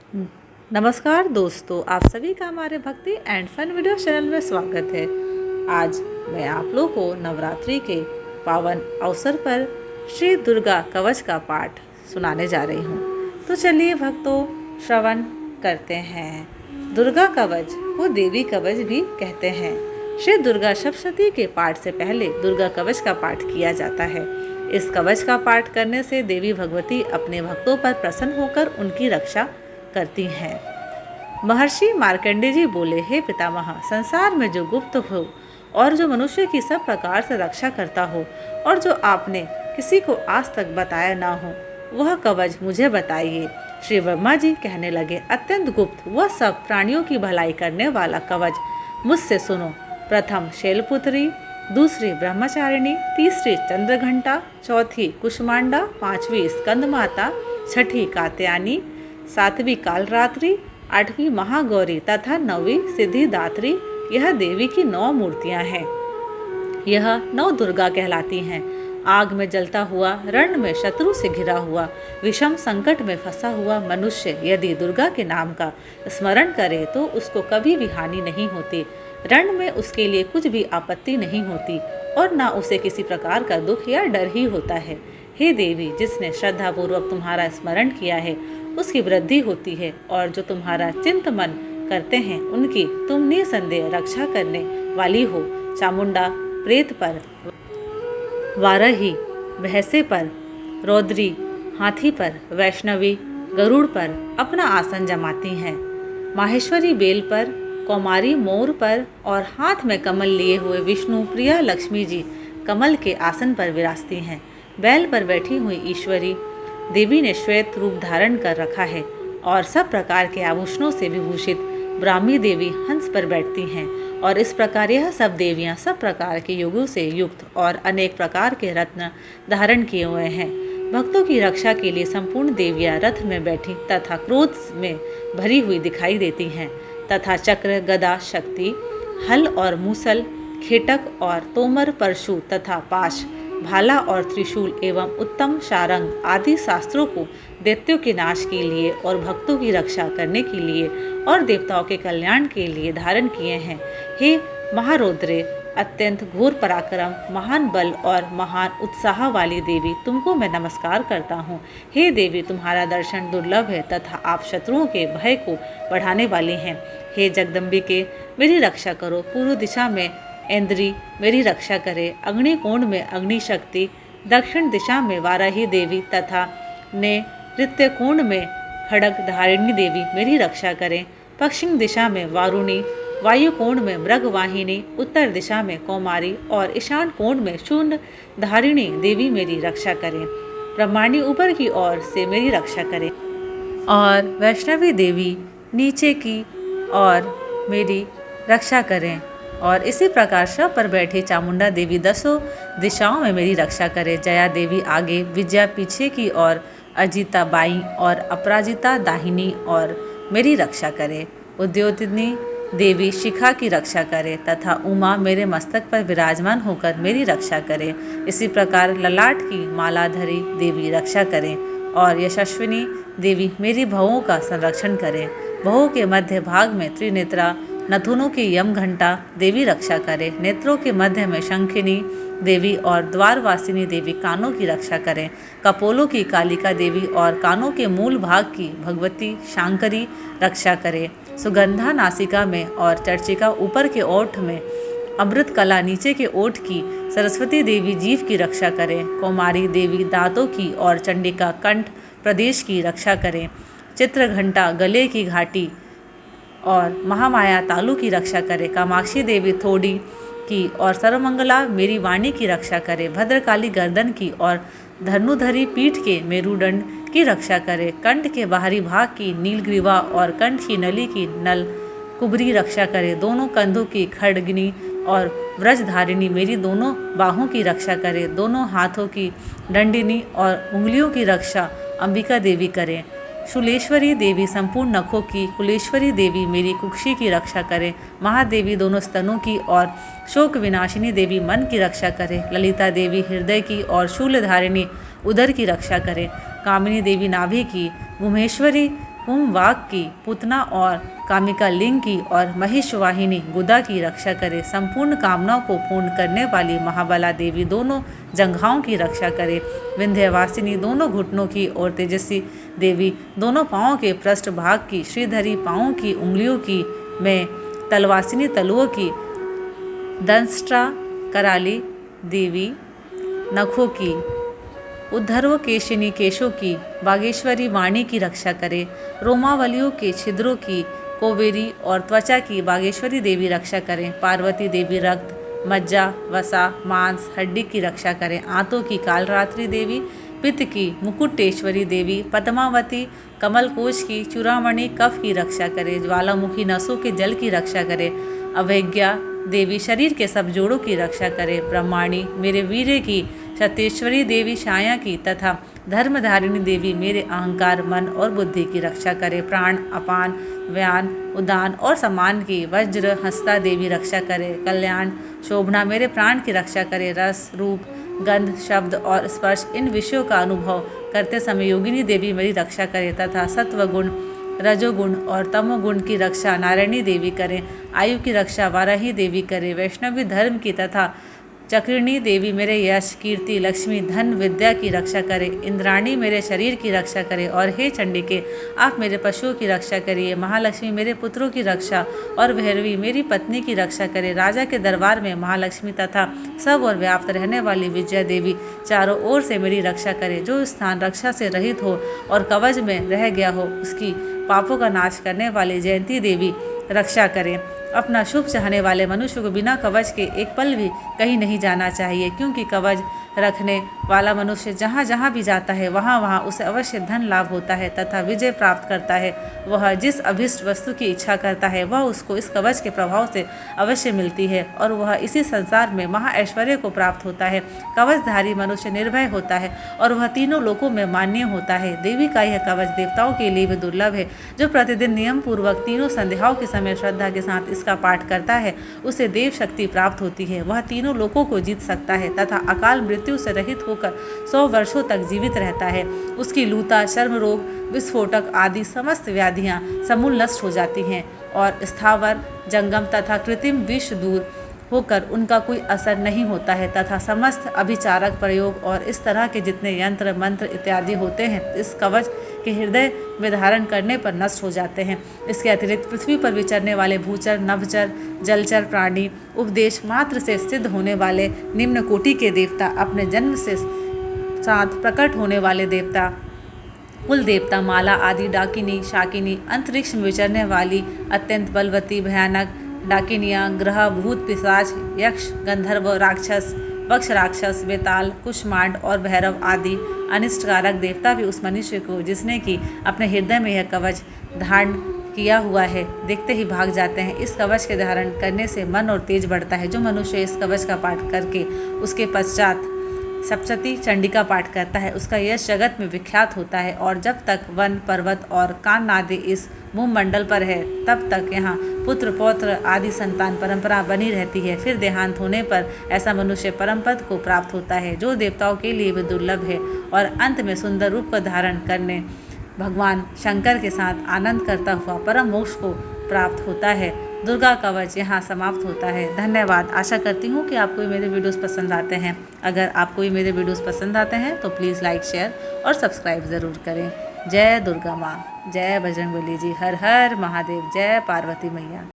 नमस्कार दोस्तों, आप सभी का हमारे भक्ति एंड फन वीडियो चैनल में स्वागत है। आज मैं आप लोगों को नवरात्रि के पावन अवसर पर श्री दुर्गा कवच का पाठ सुनाने जा रही हूँ। तो चलिए भक्तों, श्रवण करते हैं। दुर्गा कवच को देवी कवच भी कहते हैं। श्री दुर्गा सप्तशती के पाठ से पहले दुर्गा कवच का पाठ किया जाता है। इस कवच का पाठ करने से देवी भगवती अपने भक्तों पर प्रसन्न होकर उनकी रक्षा करती हैं। महर्षि मार्कंडेय जी बोले, हे पितामह, संसार में जो गुप्त हो और जो मनुष्य की सब प्रकार से रक्षा करता हो और जो आपने किसी को आज तक बताया ना हो, वह कवच मुझे बताइए। श्री ब्रह्मा जी कहने लगे, अत्यंत गुप्त वह सब प्राणियों की भलाई करने वाला कवच मुझसे सुनो। प्रथम शैलपुत्री, दूसरी ब्रह्मचारिणी, तीसरी चंद्रघंटा, चौथी कुष्मांडा, पांचवी स्कंदमाता, छठी कात्यायनी, सातवीं कालरात्रि, आठवीं महागौरी तथा नौवीं सिद्धिदात्री। यह देवी की 9 मूर्तियां हैं। यह 9 दुर्गा कहलाती हैं। आग में जलता हुआ, रण में शत्रु से घिरा हुआ, विषम संकट में फंसा हुआ मनुष्य यदि दुर्गा के नाम का स्मरण करे तो उसको कभी भी हानि नहीं होती। रण में उसके लिए कुछ भी आपत्ति नहीं होती और न उसे किसी प्रकार का दुख या डर ही होता है। हे देवी, जिसने श्रद्धापूर्वक तुम्हारा स्मरण किया है उसकी वृद्धि होती है और जो तुम्हारा चिंतन करते हैं उनकी तुम निसंदेह रक्षा करने वाली हो। चामुंडा प्रेत पर, वाराही भैंसे पर, रौद्री हाथी पर, वैष्णवी गरुड़ पर अपना आसन जमाती हैं। माहेश्वरी बेल पर, कौमारी मोर पर और हाथ में कमल लिए हुए विष्णु प्रिया लक्ष्मी जी कमल के आसन पर विराजती हैं। बैल पर बैठी हुई ईश्वरी देवी ने श्वेत रूप धारण कर रखा है और सब प्रकार के आभूषणों से विभूषित ब्राह्मी देवी हंस पर बैठती हैं। और इस प्रकार यह सब देवियां सब प्रकार के योगों से युक्त और अनेक प्रकार के रत्न धारण किए हुए हैं। भक्तों की रक्षा के लिए संपूर्ण देवियां रथ में बैठी तथा क्रोध में भरी हुई दिखाई देती हैं तथा चक्र, गदा, शक्ति, हल और मूसल, खेटक और तोमर, परशु तथा पाश, भाला और त्रिशूल एवं उत्तम शारंग आदि शास्त्रों को दैत्यों के नाश के लिए और भक्तों की रक्षा करने के लिए और देवताओं के कल्याण के लिए धारण किए हैं। हे महारौद्रे, अत्यंत घोर पराक्रम, महान बल और महान उत्साह वाली देवी, तुमको मैं नमस्कार करता हूँ। हे देवी, तुम्हारा दर्शन दुर्लभ है तथा आप शत्रुओं के भय को बढ़ाने वाली हैं। हे जगदम्बिके, मेरी रक्षा करो। पूर्व दिशा में इंद्री मेरी रक्षा करे। अग्नि कोण में अग्नि शक्ति, दक्षिण दिशा में वाराही देवी तथा नैऋत्य कोण में खड्ग धारिणी देवी मेरी रक्षा करें। पश्चिम दिशा में वारुणी, वायु कोण में मृगवाहिनी, उत्तर दिशा में कौमारी और ईशान कोण में शून्य धारिणी देवी मेरी रक्षा करें। ब्रह्मांडी ऊपर की ओर से मेरी रक्षा करें और वैष्णवी देवी नीचे की ओर मेरी रक्षा करें। और इसी प्रकार शव पर बैठी चामुंडा देवी 10 दिशाओं में मेरी रक्षा करे। जया देवी आगे, विजया पीछे की और अजिता बाईं और अपराजिता दाहिनी और मेरी रक्षा करे। उद्योतिनी देवी शिखा की रक्षा करे तथा उमा मेरे मस्तक पर विराजमान होकर मेरी रक्षा करे। इसी प्रकार ललाट की मालाधरी देवी रक्षा करें और यशस्विनी देवी मेरी भवों का संरक्षण करें। भवों के मध्य भाग में त्रिनेत्रा नथुनों की यम घंटा देवी रक्षा करे। नेत्रों के मध्य में शंखिनी देवी और द्वारवासिनी देवी कानों की रक्षा करें। कपोलों की कालिका देवी और कानों के मूल भाग की भगवती शांकरी रक्षा करे। सुगंधा नासिका में और चर्चिका ऊपर के ओठ में, अमृत कला नीचे के ओठ की सरस्वती देवी जीव की रक्षा करें। कौमारी देवी दांतों की और चंडिका कंठ प्रदेश की रक्षा करें। चित्रघंटा गले की घाटी और महामाया तालु की रक्षा करे। कामाक्षी देवी थोड़ी की और सर्वमंगला मेरी वाणी की रक्षा करे। भद्रकाली गर्दन की और धनुधरी पीठ के मेरुदंड की रक्षा करे। कंठ के बाहरी भाग की नीलग्रीवा और कंठ की नली की नल कुबरी रक्षा करे। दोनों कंधों की खड्गिनी और व्रजधारिणी मेरी दोनों बाहों की रक्षा करे। दोनों हाथों की दंडिनी और उंगलियों की रक्षा अंबिका देवी करें। शूलेश्वरी देवी संपूर्ण नखों की, कुलेश्वरी देवी मेरी कुक्षी की रक्षा करें। महादेवी दोनों स्तनों की और शोक विनाशिनी देवी मन की रक्षा करें। ललिता देवी हृदय की और शूलधारिणी उदर की रक्षा करें। कामिनी देवी नाभि की, उमेश्वरी कुंभवाग की, पूतना और कामिका लिंग की और महिषवाहिनी गुदा की रक्षा करे। संपूर्ण कामनाओं को पूर्ण करने वाली महाबला देवी दोनों जंघाओं की रक्षा करे। विंध्यवासिनी दोनों घुटनों की और तेजस्वी देवी दोनों पाँवों के पृष्ठ भाग की, श्रीधरी पाँवों की उंगलियों की, मैं तलवासिनी तलुओं की, दंष्ट्रा कराली देवी नखों की, उद्धर्व केशिनी केशों की, बागेश्वरी वाणी की रक्षा करे। रोमावलियों के छिद्रों की, कोवेरी और त्वचा की बागेश्वरी देवी रक्षा करें। पार्वती देवी रक्त, मज्जा, वसा, मांस, हड्डी की रक्षा करें। आंतों की कालरात्रि देवी, पित्त की मुकुटेश्वरी देवी, पद्मावती कमलकोश की, चूड़ामणि कफ की रक्षा करे। ज्वालामुखी नसों के जल की रक्षा करे। अवज्ञा देवी शरीर के सब जोड़ों की रक्षा करे। ब्रह्माणी मेरे वीर्य की, सत्येश्वरी देवी छाया की तथा धर्मधारिणी देवी मेरे अहंकार, मन और बुद्धि की रक्षा करे। प्राण, अपान, व्यान, उदान और समान की वज्र हस्ता देवी रक्षा करे। कल्याण, शोभना मेरे प्राण की रक्षा करे। रस, रूप, गंध, शब्द और स्पर्श इन विषयों का अनुभव करते समय योगिनी देवी मेरी रक्षा करे तथा सत्वगुण, रजोगुण और तमोगुण की रक्षा नारायणी देवी करें। आयु की रक्षा वाराही देवी करे। वैष्णवी धर्म की तथा चक्रिणी देवी मेरे यश, कीर्ति, लक्ष्मी, धन, विद्या की रक्षा करे। इंद्राणी मेरे शरीर की रक्षा करे। और हे चंडिके, आप मेरे पशुओं की रक्षा करिए। महालक्ष्मी मेरे पुत्रों की रक्षा और भैरवी मेरी पत्नी की रक्षा करे। राजा के दरबार में महालक्ष्मी तथा सब और व्याप्त रहने वाली विजया देवी चारों ओर से मेरी रक्षा करे। जो स्थान रक्षा से रहित हो और कवच में रह गया हो, उसकी पापों का नाश करने वाली जयंती देवी रक्षा करें। अपना शुभ चाहने वाले मनुष्य को बिना कवच के एक पल भी कहीं नहीं जाना चाहिए, क्योंकि कवच रखने वाला मनुष्य जहाँ जहाँ भी जाता है वहाँ वहाँ उसे अवश्य धन लाभ होता है तथा विजय प्राप्त करता है। वह जिस अभिष्ट वस्तु की इच्छा करता है वह उसको इस कवच के प्रभाव से अवश्य मिलती है और वह इसी संसार में महा ऐश्वर्य को प्राप्त होता है। कवचधारी मनुष्य निर्भय होता है और वह तीनों लोकों में मान्य होता है। देवी का यह कवच देवताओं के लिए भी दुर्लभ है। जो प्रतिदिन नियम पूर्वक तीनों संध्याओं के समय श्रद्धा के साथ इसका पाठ करता है उसे देव शक्ति प्राप्त होती है। वह तीनों लोकों को जीत सकता है तथा अकाल मृत्यु से रहित होकर 100 वर्षों तक जीवित रहता है। उसकी लूता, चर्म रोग, विस्फोटक आदि समस्त व्याधियां समूल नष्ट हो जाती हैं और स्थावर, जंगम तथा कृत्रिम विष दूर होकर उनका कोई असर नहीं होता है तथा समस्त अभिचारक प्रयोग और इस तरह के जितने यंत्र, मंत्र इत्यादि होते हैं इस कवच के हृदय में धारण करने पर नष्ट हो जाते हैं। इसके अतिरिक्त पृथ्वी पर विचरने वाले भूचर, नभचर, जलचर प्राणी, उपदेश मात्र से सिद्ध होने वाले निम्न कोटि के देवता, अपने जन्म से साथ प्रकट होने वाले देवता, कुल देवता, माला आदि डाकिनी, शाकिनी, अंतरिक्ष में विचरने वाली अत्यंत बलवती भयानक डाकिनियाँ, ग्रह, भूत, पिशाच, यक्ष, गंधर्व, राक्षस, वक्ष राक्षस, बेताल, कुष्मांड और भैरव आदि अनिष्टकारक देवता भी उस मनुष्य को, जिसने कि अपने हृदय में यह कवच धारण किया हुआ है, देखते ही भाग जाते हैं। इस कवच के धारण करने से मन और तेज बढ़ता है। जो मनुष्य इस कवच का पाठ करके उसके पश्चात सप्तशती चंडिका पाठ करता है उसका यश जगत में विख्यात होता है। और जब तक वन, पर्वत और कान आदि इस भूमंडल पर है तब तक यहाँ पुत्र, पौत्र आदि संतान परंपरा बनी रहती है। फिर देहांत होने पर ऐसा मनुष्य परम पद को प्राप्त होता है, जो देवताओं के लिए भी दुर्लभ है। और अंत में सुंदर रूप का धारण करने भगवान शंकर के साथ आनंद करता हुआ परम मोक्ष को प्राप्त होता है। दुर्गा कवच यहाँ समाप्त होता है। धन्यवाद। आशा करती हूँ कि आपको ये मेरे वीडियोस पसंद आते हैं। अगर आपको ये मेरे वीडियोस पसंद आते हैं तो प्लीज़ लाइक, शेयर और सब्सक्राइब ज़रूर करें। जय दुर्गा माँ, जय बजरंगबली जी, हर हर महादेव, जय पार्वती मैया।